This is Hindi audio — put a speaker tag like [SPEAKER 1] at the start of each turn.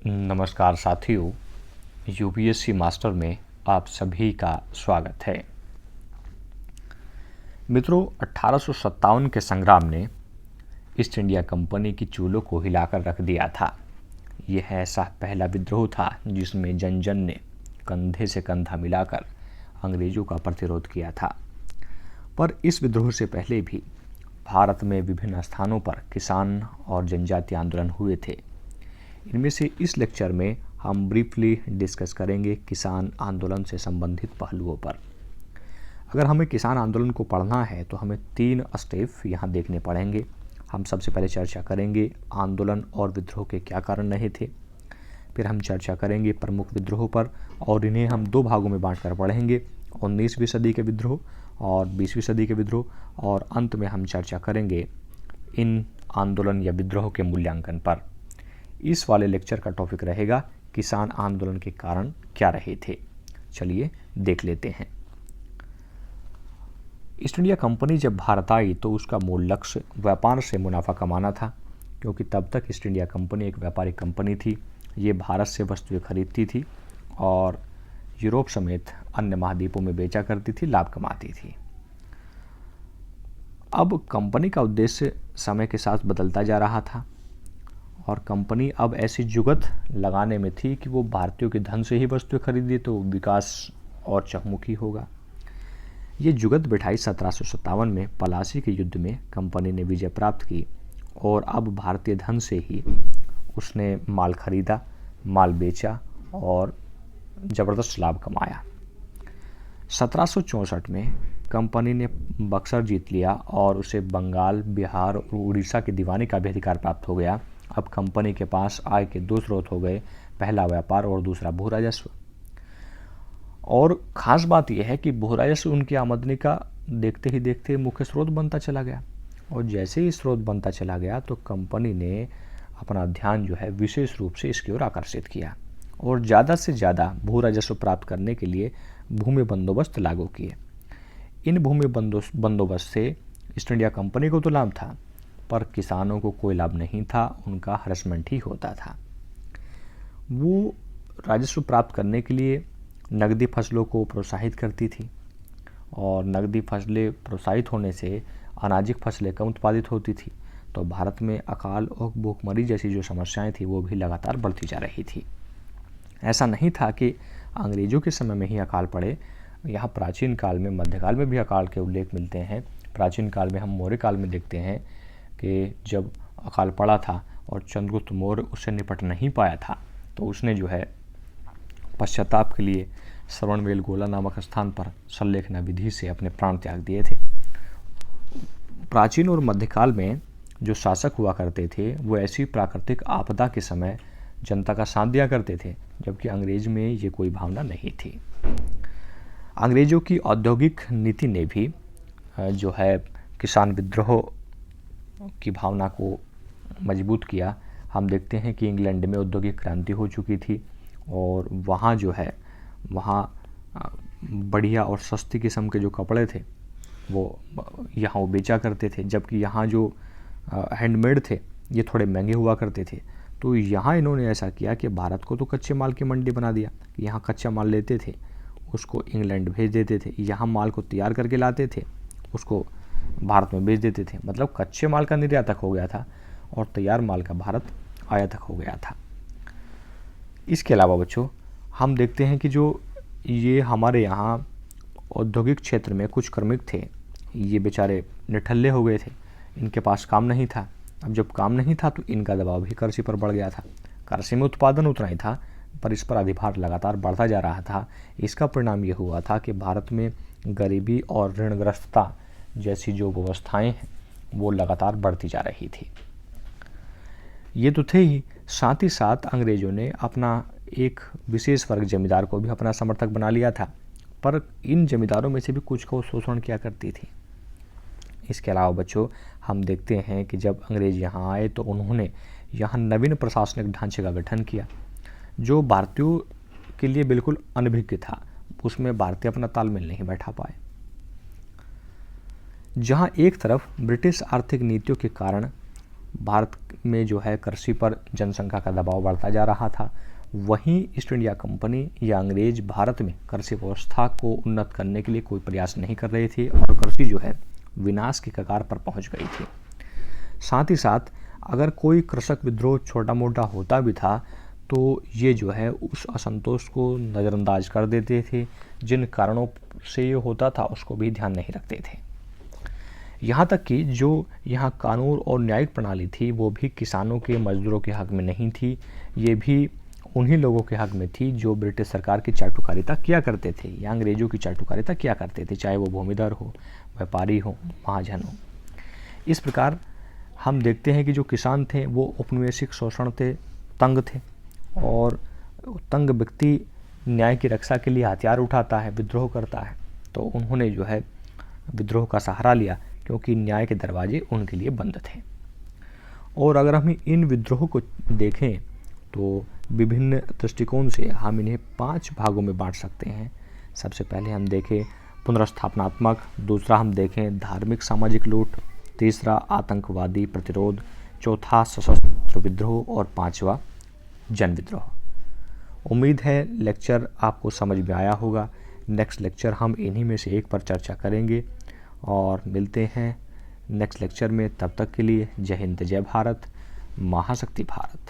[SPEAKER 1] नमस्कार साथियों, यूपीएससी मास्टर में आप सभी का स्वागत है। मित्रों, 1857 के संग्राम ने ईस्ट इंडिया कंपनी की चूलों को हिलाकर रख दिया था। यह ऐसा पहला विद्रोह था जिसमें जन जन ने कंधे से कंधा मिलाकर अंग्रेजों का प्रतिरोध किया था। पर इस विद्रोह से पहले भी भारत में विभिन्न स्थानों पर किसान और जनजाति आंदोलन हुए थे। इनमें से इस लेक्चर में हम ब्रीफली डिस्कस करेंगे किसान आंदोलन से संबंधित पहलुओं पर। अगर हमें किसान आंदोलन को पढ़ना है तो हमें 3 स्टेप यहाँ देखने पड़ेंगे। हम सबसे पहले चर्चा करेंगे आंदोलन और विद्रोह के क्या कारण रहे थे। फिर हम चर्चा करेंगे प्रमुख विद्रोह पर और इन्हें हम 2 भागों में बांटकर पढ़ेंगे, 19वीं सदी के विद्रोह और 20वीं सदी के विद्रोह। और अंत में हम चर्चा करेंगे इन आंदोलन या विद्रोह के मूल्यांकन पर। इस वाले लेक्चर का टॉपिक रहेगा किसान आंदोलन के कारण क्या रहे थे। चलिए देख लेते हैं। ईस्ट इंडिया कंपनी जब भारत आई तो उसका मूल लक्ष्य व्यापार से मुनाफा कमाना था, क्योंकि तब तक ईस्ट इंडिया कंपनी एक व्यापारिक कंपनी थी। ये भारत से वस्तुएं खरीदती थी और यूरोप समेत अन्य महाद्वीपों में बेचा करती थी, लाभ कमाती थी। अब कंपनी का उद्देश्य समय के साथ बदलता जा रहा था और कंपनी अब ऐसी जुगत लगाने में थी कि वो भारतीयों के धन से ही वस्तुएं खरीदी तो विकास और चहुमुखी होगा। ये जुगत बिठाई 1757 में पलासी के युद्ध में कंपनी ने विजय प्राप्त की और अब भारतीय धन से ही उसने माल खरीदा, माल बेचा और ज़बरदस्त लाभ कमाया। 1764 में कंपनी ने बक्सर जीत लिया और उसे बंगाल, बिहार और उड़ीसा के दीवानी का भी अधिकार प्राप्त हो गया। अब कंपनी के पास आय के 2 स्रोत हो गए, पहला व्यापार और दूसरा भू राजस्व। और ख़ास बात यह है कि भू राजस्व उनकी आमदनी का देखते ही देखते मुख्य स्रोत बनता चला गया और जैसे ही स्रोत बनता चला गया तो कंपनी ने अपना ध्यान जो है विशेष रूप से इसकी ओर आकर्षित किया और ज़्यादा से ज़्यादा भू राजस्व प्राप्त करने के लिए भूमि बंदोबस्त लागू किए। इन भूमि बंदोबस्त से ईस्ट इंडिया कंपनी को तो लाभ था, पर किसानों को कोई लाभ नहीं था, उनका हरसमेंट ही होता था। वो राजस्व प्राप्त करने के लिए नकदी फसलों को प्रोत्साहित करती थी और नकदी फसलें प्रोत्साहित होने से अनाजिक फसलें कम उत्पादित होती थी, तो भारत में अकाल और भूखमरी जैसी जो समस्याएं थी वो भी लगातार बढ़ती जा रही थी। ऐसा नहीं था कि अंग्रेजों के समय में ही अकाल पड़े। यहाँ प्राचीन काल में, मध्यकाल में भी अकाल के उल्लेख मिलते हैं। प्राचीन काल में हम मौर्य काल में देखते हैं कि जब अकाल पड़ा था और चंद्रगुप्त मौर्य उससे निपट नहीं पाया था तो उसने जो है पश्चाताप के लिए श्रवणबेलगोला नामक स्थान पर संलेखना विधि से अपने प्राण त्याग दिए थे। प्राचीन और मध्यकाल में जो शासक हुआ करते थे वो ऐसी प्राकृतिक आपदा के समय जनता का साथ दिया करते थे, जबकि अंग्रेज में ये कोई भावना नहीं थी। अंग्रेजों की औद्योगिक नीति ने भी जो है किसान विद्रोह की भावना को मजबूत किया। हम देखते हैं कि इंग्लैंड में औद्योगिक क्रांति हो चुकी थी और वहाँ जो है बढ़िया और सस्ती किस्म के जो कपड़े थे वो यहाँ वो बेचा करते थे, जबकि यहाँ जो हैंडमेड थे ये थोड़े महंगे हुआ करते थे। तो यहाँ इन्होंने ऐसा किया कि भारत को तो कच्चे माल की मंडी बना दिया। यहाँ कच्चा माल लेते थे, उसको इंग्लैंड भेज देते थे, यहाँ माल को तैयार करके लाते थे, उसको भारत में बेच देते थे। मतलब कच्चे माल का निर्यातक हो गया था और तैयार माल का भारत आयातक हो गया था। इसके अलावा बच्चों हम देखते हैं कि जो ये हमारे यहाँ औद्योगिक क्षेत्र में कुछ कार्मिक थे, ये बेचारे निठल्ले हो गए थे, इनके पास काम नहीं था। अब जब काम नहीं था तो इनका दबाव भी कृषि पर बढ़ गया था। कृषि में उत्पादन उतना ही था पर इस पर अधिभार लगातार बढ़ता जा रहा था। इसका परिणाम ये हुआ था कि भारत में गरीबी और ऋणग्रस्तता जैसी जो व्यवस्थाएं हैं वो लगातार बढ़ती जा रही थी। ये तो थे ही, साथ ही साथ अंग्रेजों ने अपना एक विशेष वर्ग जमींदार को भी अपना समर्थक बना लिया था, पर इन जमींदारों में से भी कुछ को शोषण किया करती थी। इसके अलावा बच्चों हम देखते हैं कि जब अंग्रेज यहाँ आए तो उन्होंने यहाँ नवीन प्रशासनिक ढांचे का गठन किया जो भारतीयों के लिए बिल्कुल अनभिज्ञ था। उसमें भारतीय अपना तालमेल नहीं बैठा पाए। जहाँ एक तरफ ब्रिटिश आर्थिक नीतियों के कारण भारत में जो है कृषि पर जनसंख्या का दबाव बढ़ता जा रहा था। वहीं ईस्ट इंडिया कंपनी या अंग्रेज भारत में कृषि व्यवस्था को उन्नत करने के लिए कोई प्रयास नहीं कर रहे थे और कृषि जो है विनाश की कगार पर पहुंच गई थी। साथ ही साथ अगर कोई कृषक विद्रोह छोटा मोटा होता भी था तो ये जो है उस असंतोष को नज़रअंदाज कर देते थे, जिन कारणों से ये होता था उसको भी ध्यान नहीं रखते थे। यहाँ तक कि जो यहाँ कानून और न्यायिक प्रणाली थी वो भी किसानों के, मजदूरों के हक में नहीं थी। ये भी उन्हीं लोगों के हक में थी जो ब्रिटिश सरकार की चाटुकारिता किया करते थे या अंग्रेजों की चाटुकारिता किया करते थे, चाहे वो भूमिधर हो, व्यापारी हो, महाजन हो। इस प्रकार हम देखते हैं कि जो किसान थे वो औपनिवेशिक शोषण थे, तंग थे, और तंग व्यक्ति न्याय की रक्षा के लिए हथियार उठाता है, विद्रोह करता है। तो उन्होंने जो है विद्रोह का सहारा लिया क्योंकि न्याय के दरवाजे उनके लिए बंद थे। और अगर हम इन विद्रोह को देखें तो विभिन्न दृष्टिकोण से हम इन्हें 5 भागों में बांट सकते हैं। सबसे पहले हम देखें पुनर्स्थापनात्मक, दूसरा हम देखें धार्मिक सामाजिक लूट, तीसरा आतंकवादी प्रतिरोध, चौथा सशस्त्र विद्रोह और पांचवा जन विद्रोह। उम्मीद है लेक्चर आपको समझ में आया होगा। नेक्स्ट लेक्चर हम इन्हीं में से एक पर चर्चा करेंगे और मिलते हैं नेक्स्ट लेक्चर में। तब तक के लिए जय हिंद, जय भारत, महाशक्ति भारत।